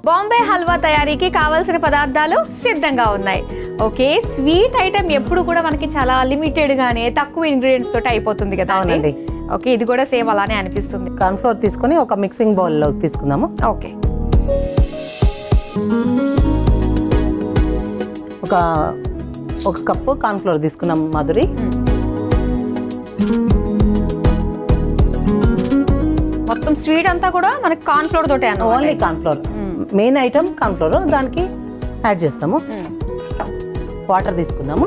బాంబే హల్వా తయారీకి కావాల్సిన పదార్థాలు సిద్ధంగా ఉన్నాయి. ఓకే, స్వీట్ ఐటమ్ ఎప్పుడు కూడా మనకి చాలా లిమిటెడ్ గానే తక్కువ ఇంగ్రీడియంట్స్ తోటి అయిపోతుంది కదా. అవునండి. ఓకే, ఇది కూడా సేమ్ అలానే అనిపిస్తుంది. కార్న్ ఫ్లోర్ తీసుకొని ఒక మిక్సింగ్ బౌల్ లో తీసుకుందాము. ఓకే, ఒక కప్పు కార్న్ ఫ్లోర్ తీసుకున్నాం మాధురి. మొత్తం స్వీట్ అంతా కూడా మనకి కార్న్ ఫ్లోర్ తోటే అన్నమాట. Only corn flour, main item corn flour. దానికి యాడ్ చేస్తాము. వాటర్ తీసుకుందాము.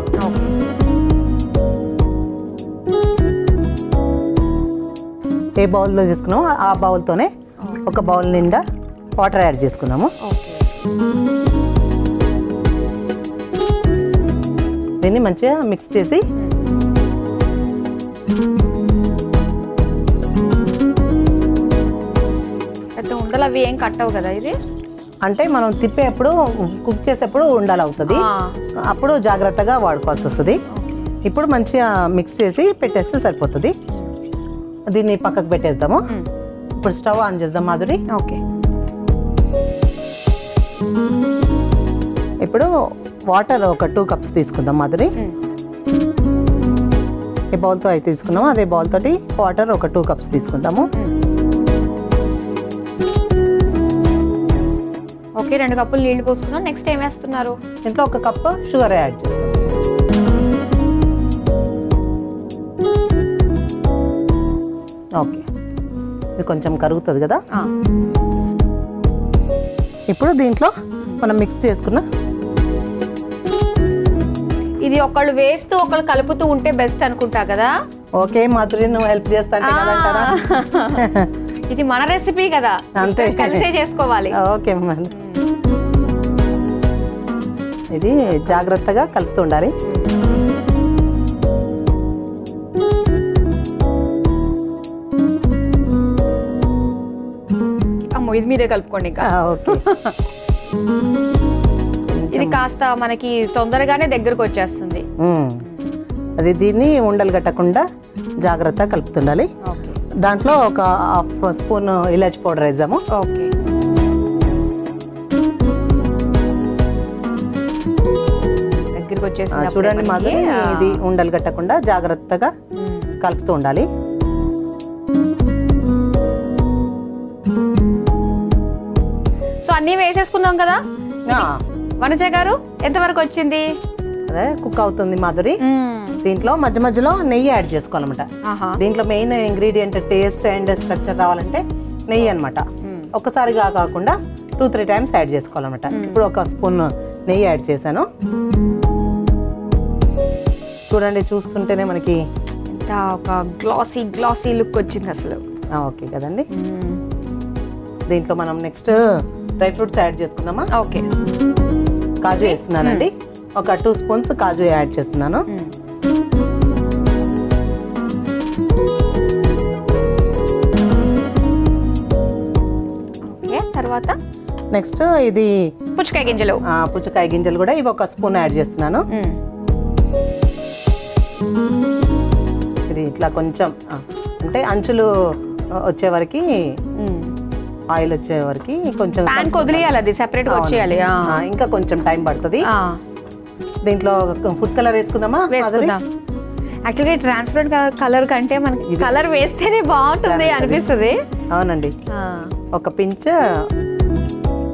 ఏ బౌల్లో తీసుకున్నామో ఆ బౌల్తోనే ఒక బౌల్ నిండా వాటర్ యాడ్ చేసుకుందాము. దీన్ని మంచిగా మిక్స్ చేసి పెద్ద ఉండలు అవి ఏం కట్టవు కదా. ఇది అంటే మనం తిప్పేప్పుడు కుక్ చేసేప్పుడు ఉండాలి అవుతుంది, అప్పుడు జాగ్రత్తగా వాడుకోవాల్సి వస్తుంది. ఇప్పుడు మంచిగా మిక్స్ చేసి పెట్టేస్తే సరిపోతుంది. దీన్ని పక్కకు పెట్టేద్దాము. ఇప్పుడు స్టవ్ ఆన్ చేద్దాం మాధురి. ఓకే, ఇప్పుడు వాటర్ ఒక 2 కప్స్ తీసుకుందాం మాధురి. ఏ బౌల్తో అయితే తీసుకున్నామో అదే బౌల్ తోటి వాటర్ ఒక 2 కప్స్ తీసుకుందాము. ఓకే, 2 కప్పులు నీళ్లు పోసుకున్నాం. నెక్స్ట్ ఏం వేస్తున్నారు? ఇంట్లో 1 కప్పు షుగర్ యాడ్ చేస్తాం. ఓకే, ఇది కొంచెం కరుగుతుంది కదా. ఇప్పుడు దీంట్లో మనం మిక్స్ చేసుకున్న ఇది ఒకళ్ళు వేస్తూ ఒకళ్ళు కలుపుతూ ఉంటే బెస్ట్ అనుకుంటా కదా. ఓకే మాధురి, నువ్వు హెల్ప్ చేస్తా. ఇది మన రెసిపీ కదా, అంతే, కలిసే చేసుకోవాలి. ఓకే, ఇది జాగ్రత్తగా కలుపుతూ ఉండాలి. అమ్మో, ఇది మీరే కలుపుకోండి ఇంకా. ఓకే, ఇది కాస్త మనకి తొందరగానే దగ్గరకు వచ్చేస్తుంది. అది దీన్ని ఉండలు కట్టకుండా జాగ్రత్తగా కలుపుతుండాలి. దాంట్లో ఒక 1/2 స్పూన్ ఇలాచి పౌడర్ వేద్దాము. ఓకే, దగ్గరికి వచ్చేసింది. చూడండి మాధురి, ఇది ఉండలు కట్టకుండా జాగ్రత్తగా కలుపుతూ ఉండాలి. సో అన్నీ వేసేసుకున్నాం కదా. వనజ గారు, ఎంతవరకు వచ్చింది? అదే కుక్ అవుతుంది మాధురి. దీంట్లో మధ్య మధ్యలో నెయ్యి యాడ్ చేసుకోవాలన్నమాట. దీంట్లో main ingredient taste and structure రావాలంటే నెయ్యి అనమాట. ఒక్కసారిగా కాకుండా 2-3 టైమ్స్ యాడ్ చేసుకోవాలన్నమాట. ఇప్పుడు 1 స్పూన్ నెయ్యి యాడ్ చేశాను. చూడండి, చూస్తుంటేనే మనకి ఒక గ్లాసీ లుక్ వచ్చింది అసలు. ఓకే కదండి. దీంట్లో మనం నెక్స్ట్ డ్రై ఫ్రూట్స్ యాడ్ చేసుకుందామా. ఓకే, కాజు వేస్తున్నానండి. ఒక 2 స్పూన్స్ కాజు యాడ్ చేస్తున్నాను. ఓకే, తర్వాత నెక్స్ట్ ఇది పుచ్చకాయ గింజలు. పుచ్చకాయ గింజలు కూడా ఇవి 1 స్పూన్ యాడ్ చేస్తున్నాను. ఇది ఇట్లా కొంచెం అంటే అంచులు వచ్చే వరకు, ఆయిల్ వచ్చే వరకు కొంచెం వదిలేయాలి, అది సెపరేట్ గా వచ్చేయాలి. ఇంకా కొంచెం టైం పడుతుంది. దీంట్లో ఫుడ్ కలర్ వేసుకుందామా? యాక్చువల్లీ ట్రాన్స్పరెంట్ కలర్ కంటే మనకి కలర్ వేస్తేనే బాగుంటుంది అనిపిస్తుంది. అవునండి, ఒక పించ్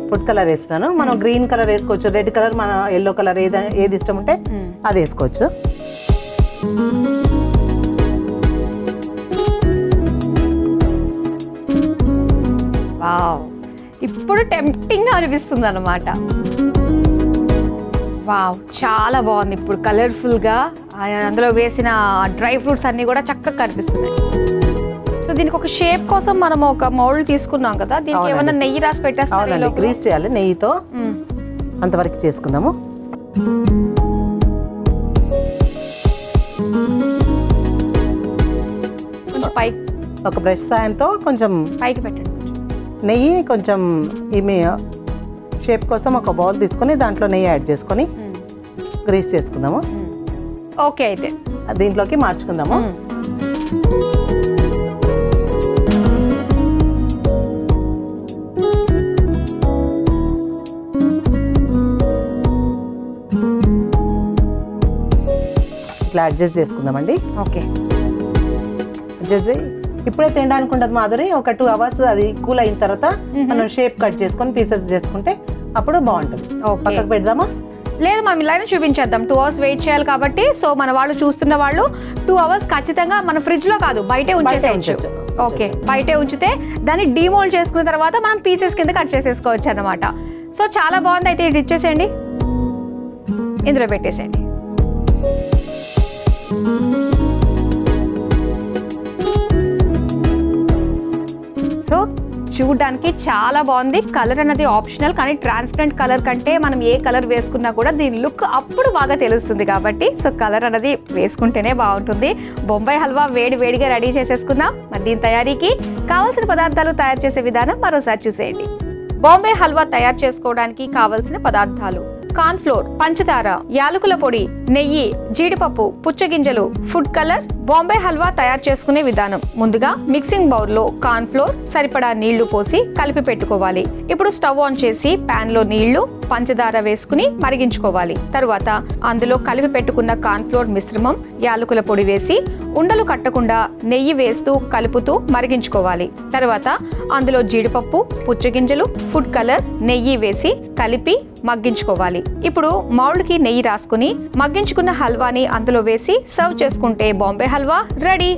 ఫుడ్ కలర్ వేస్తున్నాను. మనం గ్రీన్ కలర్ వేసుకోవచ్చు, రెడ్ కలర్, మన ఎల్లో కలర్ ఏది ఇష్టం ఉంటే అది వేసుకోవచ్చు. వావ్, ఇప్పుడు టెంప్టింగ్ గా అనిపిస్తుంది అన్నమాట. వావ్, చాలా బాగుంది. ఇప్పుడు కలర్ఫుల్ గా అందులో వేసిన డ్రై ఫ్రూట్స్ అన్ని కూడా చక్కగా కనిపిస్తున్నాయి. సో దీనికి ఒక షేప్ కోసం మనం ఒక మౌల్డ్ తీసుకున్నాం కదా, దీనికి ఏమైనా నెయ్యి రాసి పెట్టేస్తాం. గ్రీస్ చేయాలి నెయ్యితో, అంతవరకు చేసుకుందాము. పైకి ఒక బ్రష్ సాయంతో కొంచెం పైకి పెట్టండి. నెయ్యి కొంచెం ఈమె షేప్ కోసం ఒక బౌల్ తీసుకొని దాంట్లో నెయ్యి యాడ్ చేసుకొని గ్రీస్ చేసుకుందాము. ఓకే, అయితే దీంట్లోకి మార్చుకుందాము. ఇట్లా అడ్జస్ట్ చేసుకుందామండి. ఓకే, అడ్జస్ట్ ఇప్పుడే తినడానికి ఉండదు మాధురి. ఒక 2 hours అది కూల్ అయిన తర్వాత మనం షేప్ కట్ చేసుకొని పీసెస్ చేసుకుంటే అప్పుడు బాగుంటుంది. పక్కకు పెడదామా? లేదు మనం ఇలానే చూపించేద్దాం. 2 hours వెయిట్ చేయాలి కాబట్టి. సో మన వాళ్ళు చూస్తున్న వాళ్ళు 2 hours ఖచ్చితంగా మన ఫ్రిడ్జ్ లో కాదు బయటే ఉంచేసేయచ్చు. ఓకే, బయటే ఉంచితే దాన్ని డీమోల్డ్ చేసుకున్న తర్వాత మనం పీసెస్ కింద కట్ చేసేసుకోవచ్చు అన్నమాట. సో చాలా బాగుంది. అయితే ఇది ఇచ్చేసేయండి, ఇందులో పెట్టేసేయండి. సో చూడడానికి చాలా బాగుంది. కలర్ అనేది ఆప్షనల్, కానీ ట్రాన్స్పరెంట్ కలర్ కంటే మనం ఏ కలర్ వేసుకున్నా కూడా దీని లుక్ అప్పుడు బాగా తెలుస్తుంది కాబట్టి సో కలర్ అనేది వేసుకుంటేనే బాగుంటుంది. బొంబాయి హల్వా వేడి వేడిగా రెడీ చేసేసుకుందాం. మరి దీని తయారీకి కావాల్సిన పదార్థాలు తయారు చేసే విధానం మరోసారి చూసేయండి. బాంబే హల్వా తయారు చేసుకోవడానికి కావలసిన పదార్థాలు: కార్న్ ఫ్లోర్, పంచదార, యాలకుల పొడి, నెయ్యి, జీడిపప్పు, పుచ్చగింజలు, ఫుడ్ కలర్. బాంబే హల్వా తయారు చేసుకునే విధానం: ముందుగా మిక్సింగ్ బౌల్ లో కార్న్ ఫ్లోర్, సరిపడా నీళ్లు పోసి కలిపి పెట్టుకోవాలి. ఇప్పుడు స్టవ్ ఆన్ చేసి పాన్ లో నీళ్లు, పంచదార వేసుకుని మరిగించుకోవాలి. తరువాత అందులో కలిపి పెట్టుకున్న కార్న్ ఫ్లోర్ మిశ్రమం, యాలకుల పొడి వేసి ఉండలు కట్టకుండా నెయ్యి వేస్తూ కలుపుతూ మరిగించుకోవాలి. తర్వాత అందులో జీడిపప్పు, పుచ్చగింజలు, ఫుడ్ కలర్, నెయ్యి వేసి కలిపి మగ్గించుకోవాలి. ఇప్పుడు మౌల్డ్ కి నెయ్యి రాసుకుని మగ్గించుకున్న హల్వాని అందులో వేసి సర్వ్ చేసుకుంటే బాంబే హల్వా రెడీ.